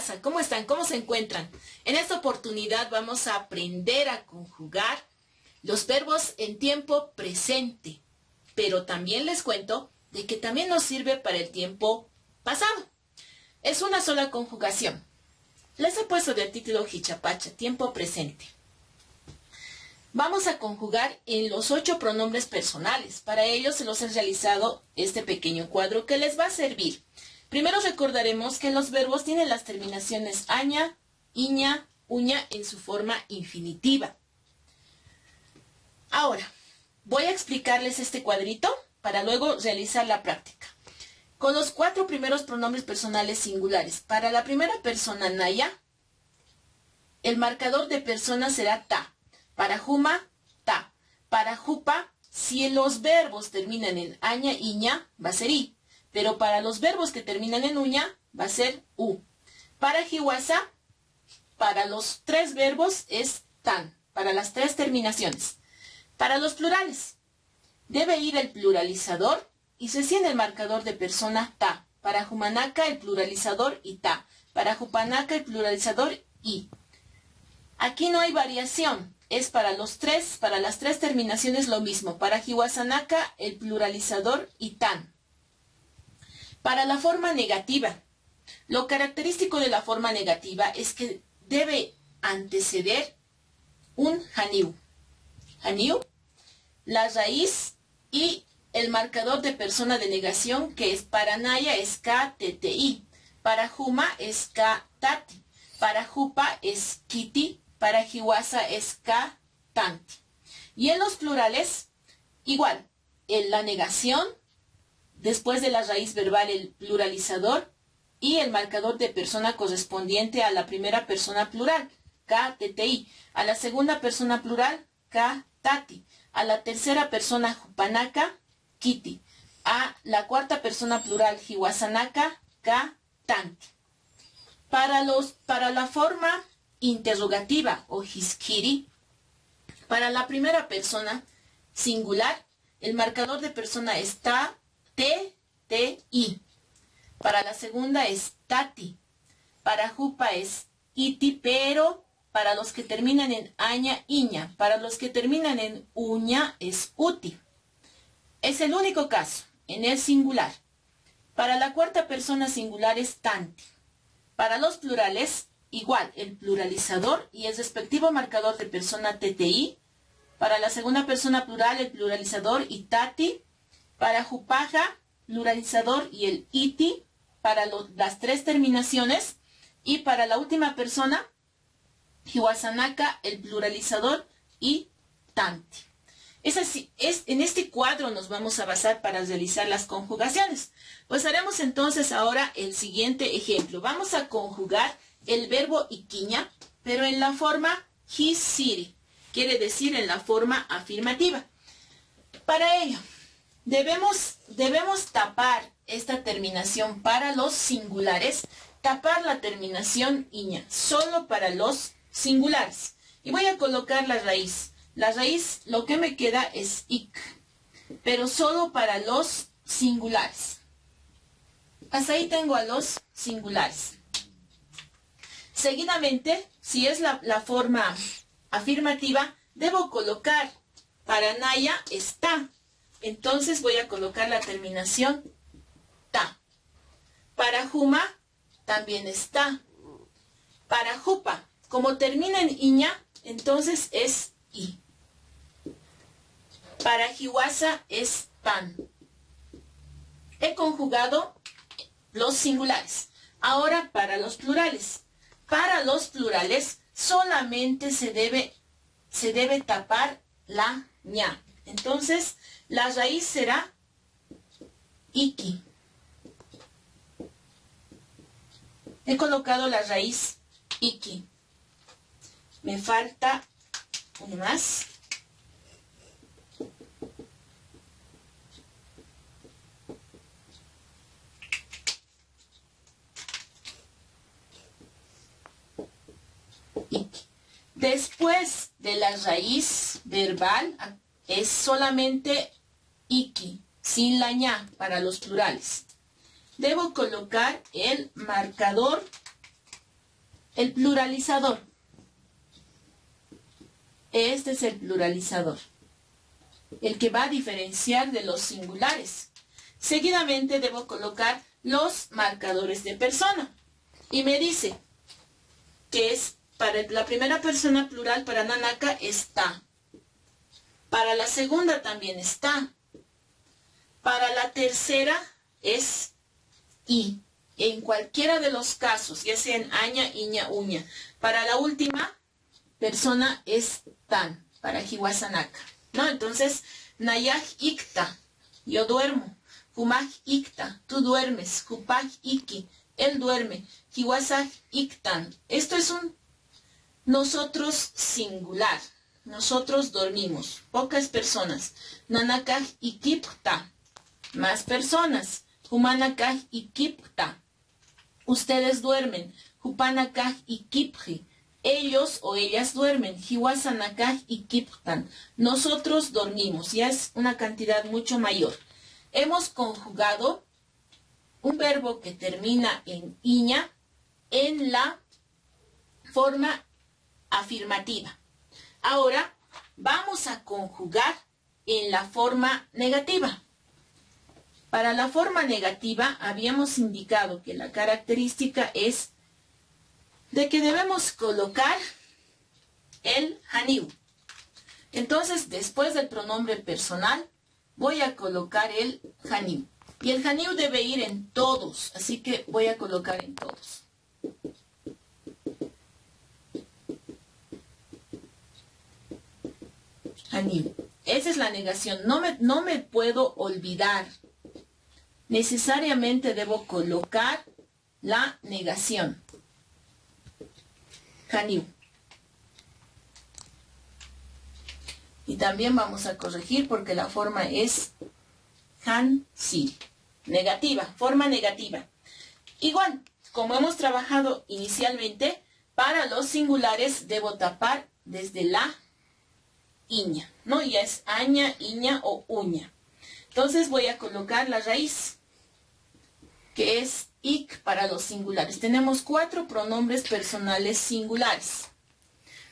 pasa? ¿Cómo están? ¿Cómo se encuentran? En esta oportunidad vamos a aprender a conjugar los verbos en tiempo presente. Pero también les cuento de que también nos sirve para el tiempo pasado. Es una sola conjugación. Les he puesto de título Hichapacha, tiempo presente. Vamos a conjugar en los 8 pronombres personales. Para ello se los he realizado este pequeño cuadro que les va a servir. Primero recordaremos que los verbos tienen las terminaciones aña, iña, uña en su forma infinitiva. Ahora, voy a explicarles este cuadrito para luego realizar la práctica. Con los 4 primeros pronombres personales singulares. Para la primera persona naya, el marcador de persona será ta. Para juma, ta. Para jupa, si los verbos terminan en aña, iña, va a ser i. Pero para los verbos que terminan en uña, va a ser u. Para jiwasa, para los 3 verbos es tan. Para las 3 terminaciones. Para los plurales, debe ir el pluralizador y se siente el marcador de persona ta. Para jumanaka, el pluralizador y ta. Para jupanaka, el pluralizador i. Aquí no hay variación. Es para las 3 terminaciones lo mismo. Para jiwasanaka, el pluralizador y tan. Para la forma negativa, lo característico de la forma negativa es que debe anteceder un haniu. Haniu, la raíz y el marcador de persona de negación, que es para naya es ka, tti. Para juma es ka, tati. Para jupa es kiti. Para jiwasa es ka, tanti. Y en los plurales, igual, en la negación, después de la raíz verbal el pluralizador y el marcador de persona correspondiente a la primera persona plural, ka, tti. A la segunda persona plural, ka, tati. A la tercera persona jupanaka, kiti. A la cuarta persona plural jiwasanaka, ka, tanti. Para la forma interrogativa o hiskiri, para la primera persona singular, el marcador de persona es ta, te, i. Para la segunda es tati. Para jupa es iti, pero para los que terminan en aña, iña. Para los que terminan en uña es uti. Es el único caso, en el singular. Para la cuarta persona singular es tanti. Para los plurales, igual, el pluralizador y el respectivo marcador de persona tti. Para la segunda persona plural, el pluralizador y tati. Para jupaja, pluralizador y el iti. Para las 3 terminaciones. Y para la última persona, jiwasanaka, el pluralizador y tanti. En este cuadro nos vamos a basar para realizar las conjugaciones. Pues haremos entonces ahora el siguiente ejemplo. Vamos a conjugar el verbo ikiña, pero en la forma hisiri. Quiere decir en la forma afirmativa. Para ello, debemos tapar esta terminación para los singulares, tapar la terminación iña, solo para los singulares. Y voy a colocar la raíz. La raíz, lo que me queda es ik, pero solo para los singulares. Hasta ahí tengo a los singulares. Seguidamente, si es la forma afirmativa, debo colocar para naya está. Entonces voy a colocar la terminación ta. Para juma también está. Para jupa, como termina en iña, entonces es i. Para jiwasa es pan. He conjugado los singulares. Ahora para los plurales. Para los plurales solamente se debe tapar la ña. Entonces la raíz será iki. He colocado la raíz iki. Me falta uno más. Iki. Después de la raíz verbal es solamente iki, sin la ña para los plurales. Debo colocar el marcador El pluralizador. Este es el pluralizador, el que va a diferenciar de los singulares. Seguidamente debo colocar los marcadores de persona. Y me dice que es para la primera persona plural, para Nanaka, está. Para la segunda también está. Para la tercera es i. En cualquiera de los casos, ya sea en aña, iña, uña. Para la última persona es tan, para Hiwasanaka, ¿no? Entonces, nayaj ikta, yo duermo. Humaj ikta, tú duermes. Hupaj iki, él duerme. Hiwasaj iktan. Esto es un nosotros singular. Nosotros dormimos. Pocas personas. Nanakaj ikipta, más personas. Humanakaj ikipta, ustedes duermen. Hupanakaj ikipji, ellos o ellas duermen. Hiwasanakaj ikiptan, nosotros dormimos. Ya es una cantidad mucho mayor. Hemos conjugado un verbo que termina en iña en la forma afirmativa. Ahora vamos a conjugar en la forma negativa. Para la forma negativa habíamos indicado que la característica es de que debemos colocar el haniu. Entonces, después del pronombre personal, voy a colocar el haniu. Y el haniu debe ir en todos, así que voy a colocar en todos. Haniu. Esa es la negación. No me puedo olvidar. Necesariamente debo colocar la negación. Haniu. Y también vamos a corregir porque la forma es han-si. Negativa, forma negativa. Igual, como hemos trabajado inicialmente, para los singulares debo tapar desde la iña, ¿no? Ya es aña, iña o uña. Entonces voy a colocar la raíz, que es ik para los singulares. Tenemos 4 pronombres personales singulares.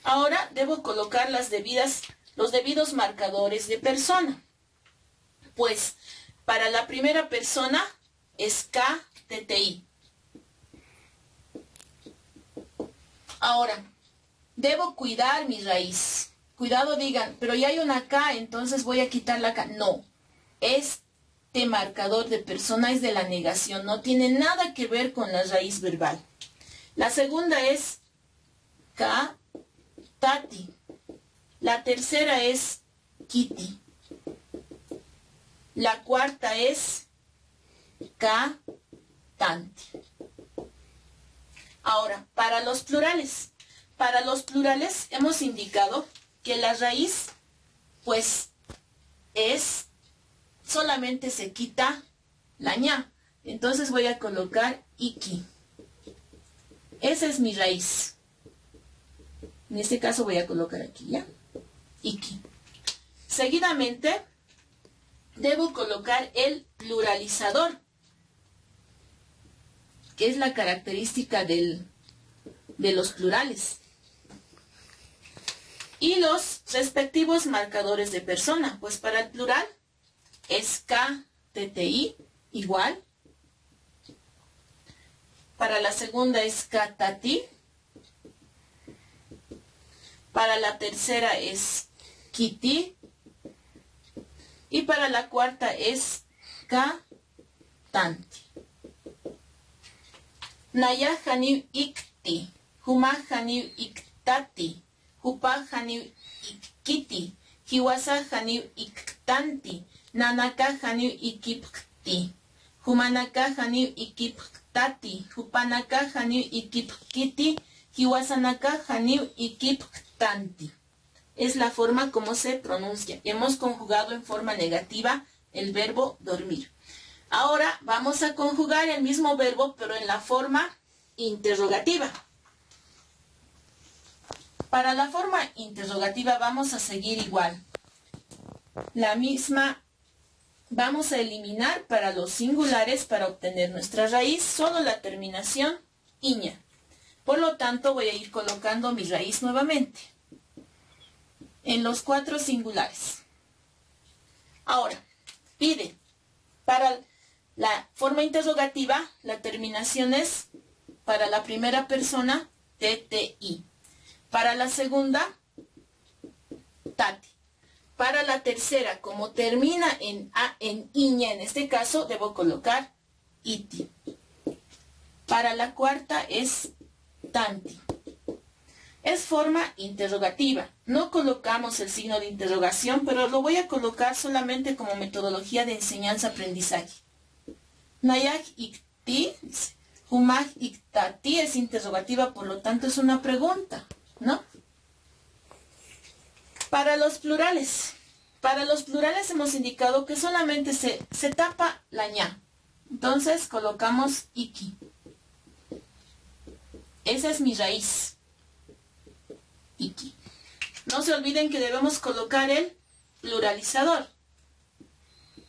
Ahora debo colocar los debidos marcadores de persona. Pues para la primera persona es K, TTI. Ahora, debo cuidar mi raíz. Cuidado, digan, pero ya hay una K, entonces voy a quitar la K. No, este marcador de persona es de la negación, no tiene nada que ver con la raíz verbal. La segunda es K, Tati. La tercera es Kiti. La cuarta es K, Tanti. Ahora, para los plurales. Para los plurales hemos indicado que la raíz, pues, solamente se quita la ña. Entonces voy a colocar iki. Esa es mi raíz. En este caso voy a colocar aquí, ¿ya? Iki. Seguidamente, debo colocar el pluralizador, que es la característica de los plurales. Y los respectivos marcadores de persona. Pues para el plural es K, TTI, igual. Para la segunda es K, Tati. Para la tercera es Kiti. Y para la cuarta es K, Tanti. Naya haniu ikti. Huma haniu iktati. Hupa haniu ikiti. Hiwasa haniu iktanti. Nanaka haniu ikipkti. Humanaka haniu ikipktati. Hupanaka haniu ikipkiti. Hiwasanaka haniu ikipktanti. Es la forma como se pronuncia. Hemos conjugado en forma negativa el verbo dormir. Ahora vamos a conjugar el mismo verbo, pero en la forma interrogativa. Para la forma interrogativa vamos a seguir igual. La misma, vamos a eliminar para los singulares, para obtener nuestra raíz, solo la terminación iña. Por lo tanto, voy a ir colocando mi raíz nuevamente en los 4 singulares. Ahora, pide, para la forma interrogativa, la terminación es, para la primera persona, TTI. Para la segunda, TATI. Para la tercera, como termina en iña, en este caso, debo colocar ITI. Para la cuarta es TANTI. Es forma interrogativa. No colocamos el signo de interrogación, pero lo voy a colocar solamente como metodología de enseñanza-aprendizaje. Nayak ikti, humaj iktati es interrogativa, por lo tanto es una pregunta, ¿no? Para los plurales hemos indicado que solamente se tapa la ña. Entonces colocamos iki. Esa es mi raíz. Iki. No se olviden que debemos colocar el pluralizador,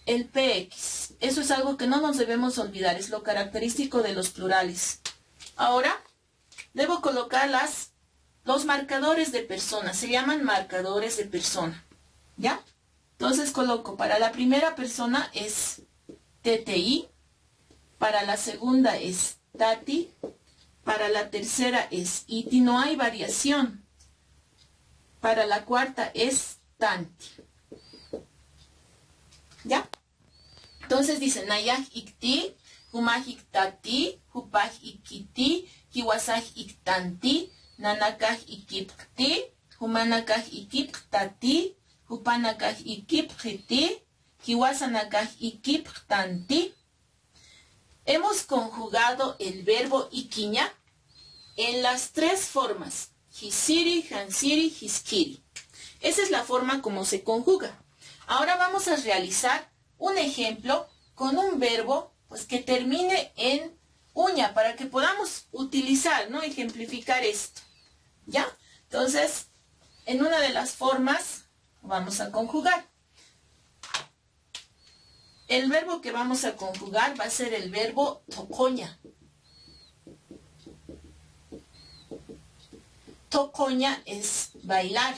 el PX. Eso es algo que no nos debemos olvidar, es lo característico de los plurales. Ahora, debo colocar los marcadores de persona, se llaman marcadores de persona, ¿ya? Entonces coloco, para la primera persona es TTI, para la segunda es TATI, para la tercera es ITI, no hay variación. Para la cuarta es TANTI. ¿Ya? Entonces dice, Nayaj ikti, humaj iktati, hupaj ikiti, hiwasaj iktanti, nanakaj ikipti, humanakaj ikiptati, hupanakaj ikipti, hiwasanakaj ikiptanti. Hemos conjugado el verbo ikiña en las 3 formas. Hisiri, hansiri, hiskiri. Esa es la forma como se conjuga. Ahora vamos a realizar un ejemplo con un verbo pues, que termine en uña para que podamos utilizar, ¿no? Ejemplificar esto. ¿Ya? Entonces, en una de las formas vamos a conjugar. El verbo que vamos a conjugar va a ser el verbo tocoña. Tocoña es bailar.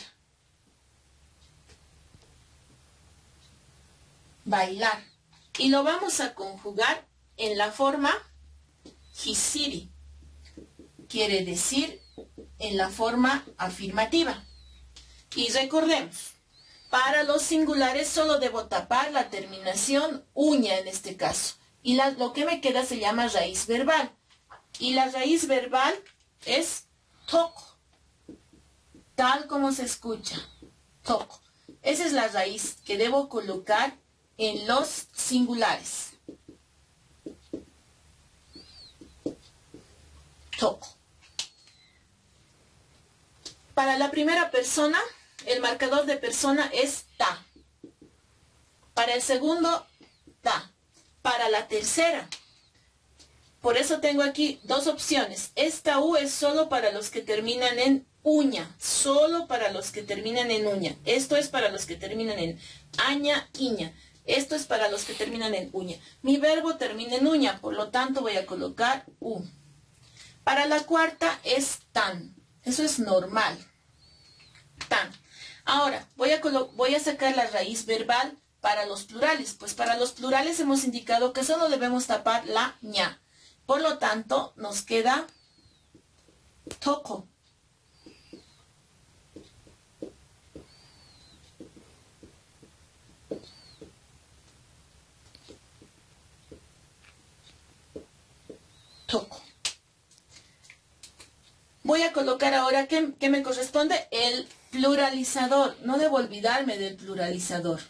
Bailar. Y lo vamos a conjugar en la forma hisiri. Quiere decir en la forma afirmativa. Y recordemos, para los singulares solo debo tapar la terminación uña en este caso. Y lo que me queda se llama raíz verbal. Y la raíz verbal es toco. Tal como se escucha, toco. Esa es la raíz que debo colocar en los singulares. Toco. Para la primera persona, el marcador de persona es ta. Para el segundo, ta. Para la tercera, por eso tengo aquí 2 opciones. Esta U es solo para los que terminan en uña, solo para los que terminan en uña. Esto es para los que terminan en aña, iña. Esto es para los que terminan en uña. Mi verbo termina en uña, por lo tanto voy a colocar U. Para la cuarta es tan. Eso es normal. Tan. Ahora, voy a sacar la raíz verbal para los plurales. Pues para los plurales hemos indicado que solo debemos tapar la ña. Por lo tanto, nos queda toco. Toco. Voy a colocar ahora, ¿qué me corresponde? El pluralizador. No debo olvidarme del pluralizador.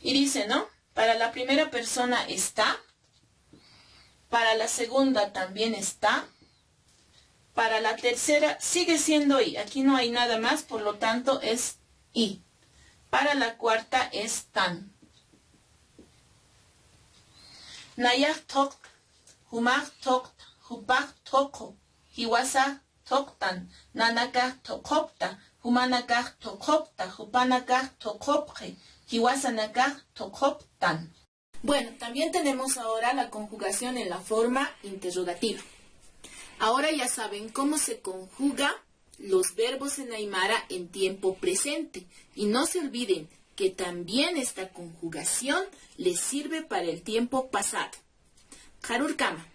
Y dice, ¿no? Para la primera persona está. Para la segunda también está. Para la tercera sigue siendo I. Aquí no hay nada más, por lo tanto es I. Para la cuarta es tan. Nayaj tok, humaj tok, hupaj toko, hiwasaj toktan, nanakaj tokopta, humanakaj tokopta, hupanakaj tokopje, hiwasanakaj tokoptan. Bueno, también tenemos ahora la conjugación en la forma interrogativa. Ahora ya saben cómo se conjuga los verbos en aymara en tiempo presente. Y no se olviden que también esta conjugación les sirve para el tiempo pasado. Harur kama.